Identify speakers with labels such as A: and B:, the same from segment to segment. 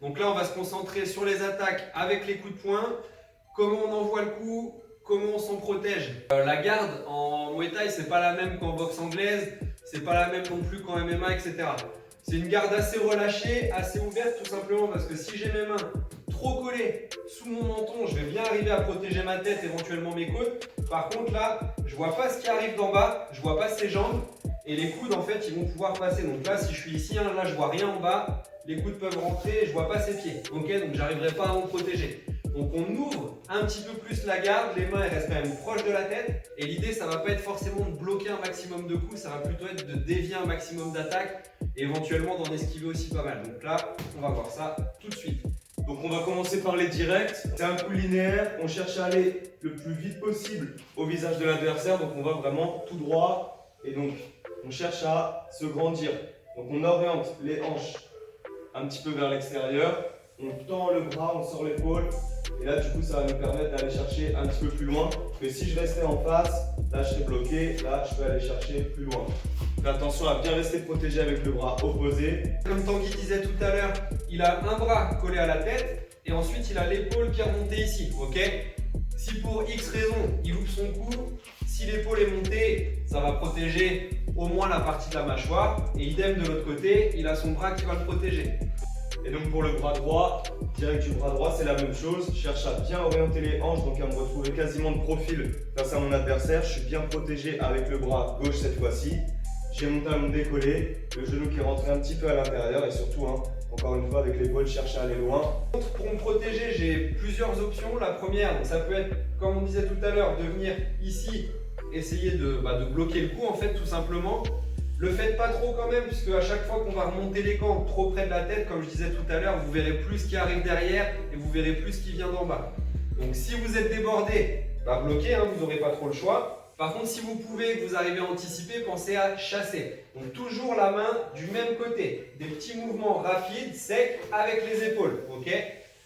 A: Donc là, on va se concentrer sur les attaques avec les coups de poing, comment on envoie le coup, comment on s'en protège. La garde en Muay Thai, c'est pas la même qu'en boxe anglaise, c'est pas la même non plus qu'en MMA, etc. C'est une garde assez relâchée, assez ouverte, tout simplement parce que si j'ai mes mains trop collées sous mon menton, je vais bien arriver à protéger ma tête, éventuellement mes côtes. Par contre là, je vois pas ce qui arrive d'en bas, je vois pas ses jambes et les coudes en fait ils vont pouvoir passer. Donc là, si je suis ici, là je vois rien en bas, les coudes peuvent rentrer, je vois pas ses pieds. Ok, donc j'arriverai pas à m'en protéger. Donc on ouvre un petit peu plus la garde, les mains elles restent quand même proches de la tête et l'idée ça va pas être forcément de bloquer un maximum de coups, ça va plutôt être de dévier un maximum d'attaques et éventuellement d'en esquiver aussi pas mal. Donc là, on va voir ça tout de suite.
B: Donc on va commencer par les directs. C'est un coup linéaire, on cherche à aller le plus vite possible au visage de l'adversaire, donc on va vraiment tout droit et donc on cherche à se grandir. Donc on oriente les hanches un petit peu vers l'extérieur, on tend le bras, on sort l'épaule et là du coup ça va nous permettre d'aller chercher un petit peu plus loin. Mais si je restais en face, là je serais bloqué, là je peux aller chercher plus loin. Fais attention à bien rester protégé avec le bras opposé.
A: Comme Tanguy disait tout à l'heure, il a un bras collé à la tête et ensuite il a l'épaule qui est remontée ici, ok? Si pour X raison il loupe son coup, si l'épaule est montée, ça va protéger au moins la partie de la mâchoire et idem de l'autre côté, il a son bras qui va le protéger.
B: Et donc pour le bras droit, direct du bras droit, c'est la même chose. Je cherche à bien orienter les hanches, donc à me retrouver quasiment de profil face à mon adversaire. Je suis bien protégé avec le bras gauche cette fois-ci. J'ai mon talon décollé, le genou qui est rentré un petit peu à l'intérieur et surtout, encore une fois, avec l'épaule, je cherche à aller loin.
A: Pour me protéger, j'ai plusieurs options. La première, donc ça peut être, comme on disait tout à l'heure, de venir ici, essayer de bloquer le coup en fait, tout simplement. Le faites pas trop quand même, puisque à chaque fois qu'on va remonter les gants trop près de la tête, comme je disais tout à l'heure, vous verrez plus ce qui arrive derrière et vous verrez plus ce qui vient d'en bas. Donc si vous êtes débordé, bloquez, vous n'aurez pas trop le choix. Par contre, si vous pouvez, que vous arrivez à anticiper, pensez à chasser. Donc toujours la main du même côté. Des petits mouvements rapides, secs, avec les épaules. Ok ?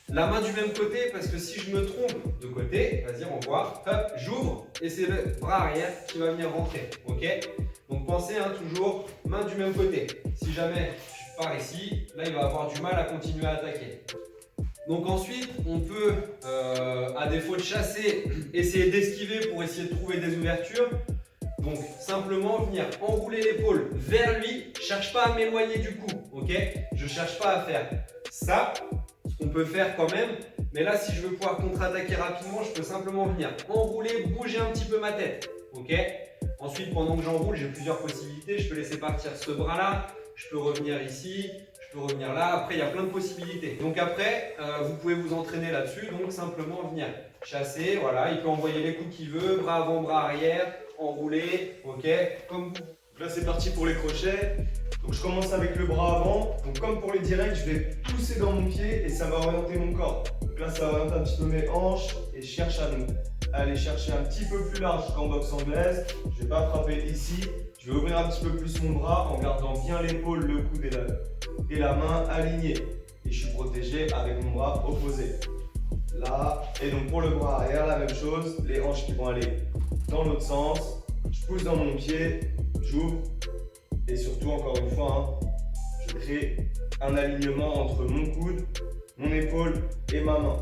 A: La main du même côté, parce que si je me trompe de côté, vas-y, on voit, hop, j'ouvre et c'est le bras arrière qui va venir rentrer. Ok ? Donc pensez toujours main du même côté. Si jamais je pars ici, là il va avoir du mal à continuer à attaquer. Donc ensuite, on peut, à défaut de chasser, essayer d'esquiver pour essayer de trouver des ouvertures. Donc simplement venir enrouler l'épaule vers lui, je cherche pas à m'éloigner du coup, ok? Je cherche pas à faire ça, ce qu'on peut faire quand même. Mais là, si je veux pouvoir contre-attaquer rapidement, je peux simplement venir enrouler, bouger un petit peu ma tête, ok? Ensuite, pendant que j'enroule, j'ai plusieurs possibilités. Je peux laisser partir ce bras-là, je peux revenir ici, je peux revenir là. Après, il y a plein de possibilités. Donc après, vous pouvez vous entraîner là-dessus. Donc simplement venir chasser, voilà. Il peut envoyer les coups qu'il veut, bras avant, bras arrière, enrouler, ok, comme vous.
B: Donc là, c'est parti pour les crochets. Donc je commence avec le bras avant. Donc comme pour les directs, je vais pousser dans mon pied et ça va orienter mon corps. Donc là, ça oriente un petit peu mes hanches et je cherche à aller chercher un petit peu plus large qu'en boxe anglaise. Je ne vais pas frapper ici. Je vais ouvrir un petit peu plus mon bras en gardant bien l'épaule, le coude et la main alignés. Et je suis protégé avec mon bras opposé. Là, et donc pour le bras arrière, la même chose. Les hanches qui vont aller dans l'autre sens. Je pousse dans mon pied, j'ouvre. Et surtout, encore une fois, je crée un alignement entre mon coude, mon épaule et ma main.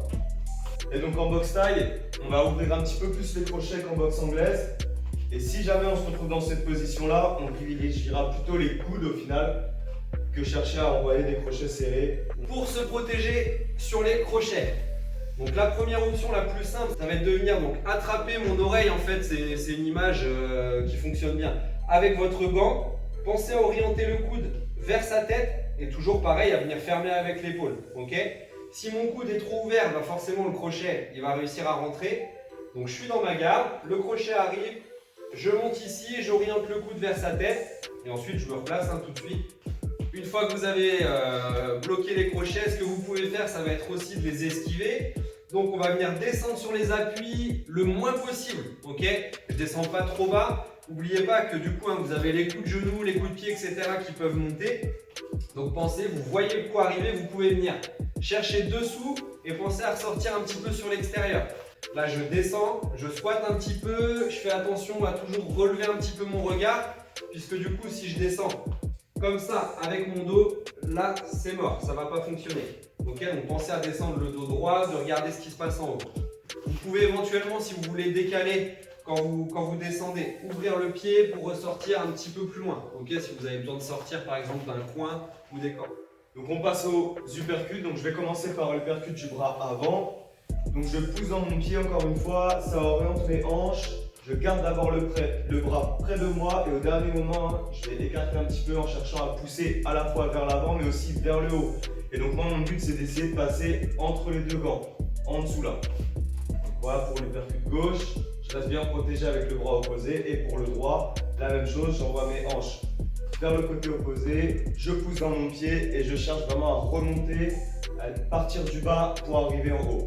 B: Et donc en boxe thaï, on va ouvrir un petit peu plus les crochets qu'en boxe anglaise. Et si jamais on se retrouve dans cette position-là, on privilégiera plutôt les coudes au final que chercher à envoyer des crochets serrés.
A: Pour se protéger sur les crochets, donc la première option la plus simple, ça va être de venir donc attraper mon oreille. En fait, c'est une image qui fonctionne bien. Avec votre gant, pensez à orienter le coude vers sa tête et toujours pareil à venir fermer avec l'épaule. Ok ? Si mon coude est trop ouvert, forcément le crochet il va réussir à rentrer. Donc je suis dans ma garde, le crochet arrive, je monte ici et j'oriente le coude vers sa tête et ensuite je me replace tout de suite. Une fois que vous avez bloqué les crochets, ce que vous pouvez faire, ça va être aussi de les esquiver. Donc on va venir descendre sur les appuis le moins possible. Ok ? Je ne descends pas trop bas. N'oubliez pas que du coup, vous avez les coups de genoux, les coups de pied, etc. qui peuvent monter. Donc pensez, vous voyez le coup arriver, vous pouvez venir chercher dessous et pensez à ressortir un petit peu sur l'extérieur. Là, je descends, je squatte un petit peu, je fais attention à toujours relever un petit peu mon regard, puisque du coup, si je descends comme ça avec mon dos, là, c'est mort, ça ne va pas fonctionner. Ok, donc pensez à descendre le dos droit, de regarder ce qui se passe en haut. Vous pouvez éventuellement, si vous voulez décaler quand vous descendez, ouvrir le pied pour ressortir un petit peu plus loin. Ok, si vous avez besoin de sortir par exemple d'un coin ou des cordes.
B: Donc on passe aux uppercuts. Donc je vais commencer par l'uppercut du bras avant. Donc je pousse dans mon pied encore une fois, ça oriente mes hanches. Je garde d'abord le bras près de moi et au dernier moment, je vais écarter un petit peu en cherchant à pousser à la fois vers l'avant mais aussi vers le haut. Et donc moi mon but c'est d'essayer de passer entre les deux gants, en dessous là. Voilà pour l'uppercut gauche, je reste bien protégé avec le bras opposé et pour le droit, la même chose, j'envoie mes hanches vers le côté opposé, je pousse dans mon pied et je cherche vraiment à remonter, à partir du bas pour arriver en haut.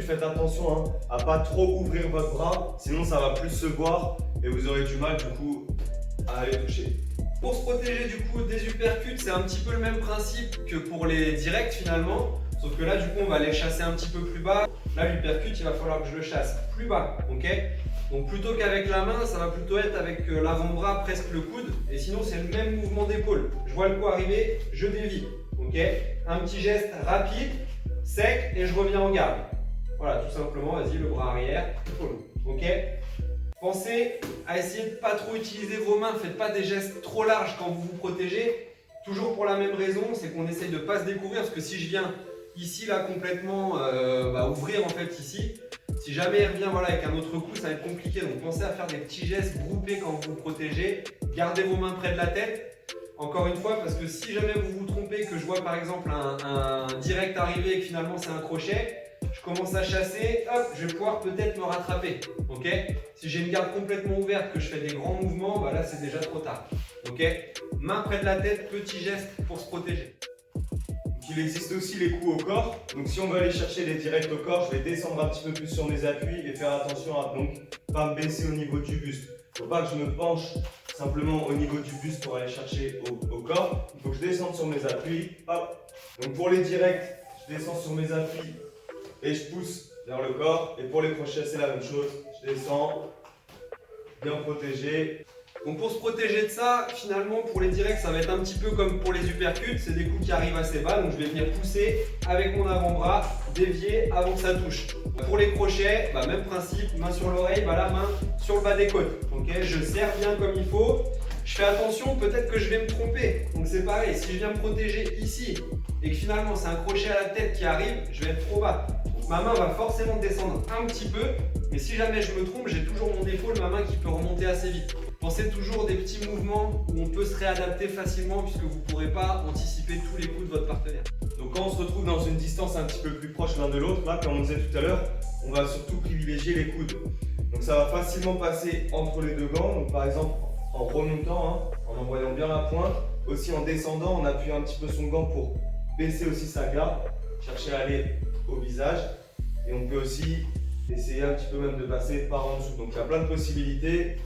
B: Faites attention à pas trop ouvrir votre bras, sinon ça va plus se voir et vous aurez du mal du coup à aller toucher.
A: Pour se protéger du coup des uppercuts, c'est un petit peu le même principe que pour les directs finalement, sauf que là du coup on va les chasser un petit peu plus bas. Là l'uppercut il va falloir que je le chasse plus bas, ok? Donc plutôt qu'avec la main, ça va plutôt être avec l'avant-bras, presque le coude, et sinon c'est le même mouvement d'épaule. Je vois le coup arriver, je dévie, ok? Un petit geste rapide, sec et je reviens en garde. Voilà, tout simplement, vas-y, le bras arrière, ok? Pensez à essayer de ne pas trop utiliser vos mains, faites pas des gestes trop larges quand vous vous protégez. Toujours pour la même raison, c'est qu'on essaye de ne pas se découvrir, parce que si je viens ici, là, complètement ouvrir en fait ici, si jamais il revient voilà, avec un autre coup, ça va être compliqué. Donc pensez à faire des petits gestes groupés quand vous vous protégez. Gardez vos mains près de la tête. Encore une fois, parce que si jamais vous vous trompez, que je vois par exemple un direct arriver et que finalement c'est un crochet, je commence à chasser, hop, je vais pouvoir peut-être me rattraper, ok? Si j'ai une garde complètement ouverte, que je fais des grands mouvements, bah là c'est déjà trop tard, ok? Main près de la tête, petit geste pour se protéger.
B: Il existe aussi les coups au corps, donc si on veut aller chercher les directs au corps, je vais descendre un petit peu plus sur mes appuis et faire attention à donc pas me baisser au niveau du buste. Il ne faut pas que je me penche simplement au niveau du buste pour aller chercher au corps, il faut que je descende sur mes appuis, hop. Donc pour les directs, je descends sur mes appuis et je pousse vers le corps, et pour les crochets c'est la même chose, je descends, bien protégé.
A: Donc pour se protéger de ça, finalement pour les directs ça va être un petit peu comme pour les uppercuts, c'est des coups qui arrivent assez bas, donc je vais venir pousser avec mon avant-bras, dévier avant que ça touche. Pour les crochets, même principe, main sur l'oreille, la main sur le bas des côtes. Okay, je serre bien comme il faut, je fais attention, peut-être que je vais me tromper, donc c'est pareil, si je viens me protéger ici et que finalement c'est un crochet à la tête qui arrive, je vais être trop bas. Donc ma main va forcément descendre un petit peu, mais si jamais je me trompe, j'ai toujours mon épaule, ma main qui peut remonter assez vite. Pensez toujours des petits mouvements où on peut se réadapter facilement puisque vous ne pourrez pas anticiper tous les coups de votre partenaire.
B: Donc quand on se retrouve dans une distance un petit peu plus proche l'un de l'autre, là comme on disait tout à l'heure, on va surtout privilégier les coudes. Donc ça va facilement passer entre les deux gants, donc par exemple en remontant, en envoyant bien la pointe, aussi en descendant, en appuyant un petit peu son gant pour baisser aussi sa garde, chercher à aller au visage, et on peut aussi essayer un petit peu même de passer par en dessous. Donc il y a plein de possibilités.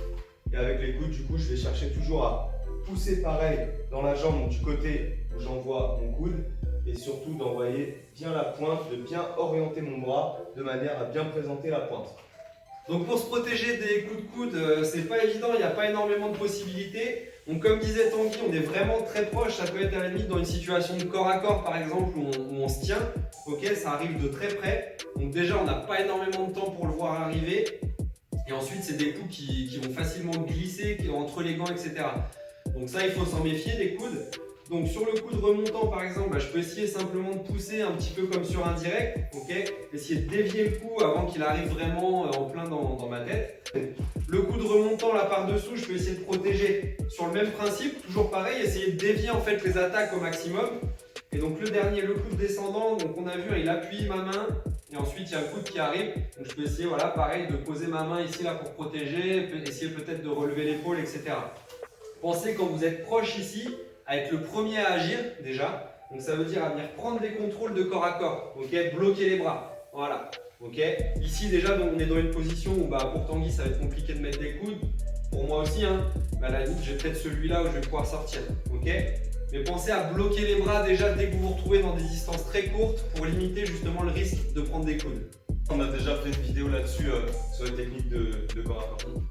B: Et avec les coudes, du coup, je vais chercher toujours à pousser pareil dans la jambe du côté où j'envoie mon coude et surtout d'envoyer bien la pointe, de bien orienter mon bras de manière à bien présenter la pointe.
A: Donc pour se protéger des coups de coude, c'est pas évident, il n'y a pas énormément de possibilités. Donc comme disait Tanguy, on est vraiment très proche, ça peut être à la limite dans une situation de corps à corps par exemple où on se tient, ok, ça arrive de très près. Donc déjà on n'a pas énormément de temps pour le voir arriver. Et ensuite, c'est des coups qui vont facilement glisser entre les gants, etc. Donc ça, il faut s'en méfier des coudes. Donc sur le coude remontant, par exemple, je peux essayer simplement de pousser un petit peu comme sur un direct, ok, essayer de dévier le coup avant qu'il arrive vraiment en plein dans ma tête. Le coude remontant là par-dessous, je peux essayer de protéger sur le même principe, toujours pareil, essayer de dévier en fait les attaques au maximum. Et donc le dernier, le coude descendant, donc on a vu, il appuie ma main. Et ensuite, il y a le coude qui arrive, donc je peux essayer, voilà, pareil, de poser ma main ici là pour protéger, essayer peut-être de relever l'épaule, etc. Pensez quand vous êtes proche ici, à être le premier à agir déjà, donc ça veut dire à venir prendre des contrôles de corps à corps, ok, bloquer les bras, voilà, ok. Ici déjà, donc, on est dans une position où pour Tanguy, ça va être compliqué de mettre des coudes, pour moi aussi, à la limite, j'ai peut-être celui-là où je vais pouvoir sortir, ok. Mais pensez à bloquer les bras déjà dès que vous vous retrouvez dans des distances très courtes pour limiter justement le risque de prendre des coudes.
B: On a déjà fait une vidéo là-dessus sur les techniques de corps à corps.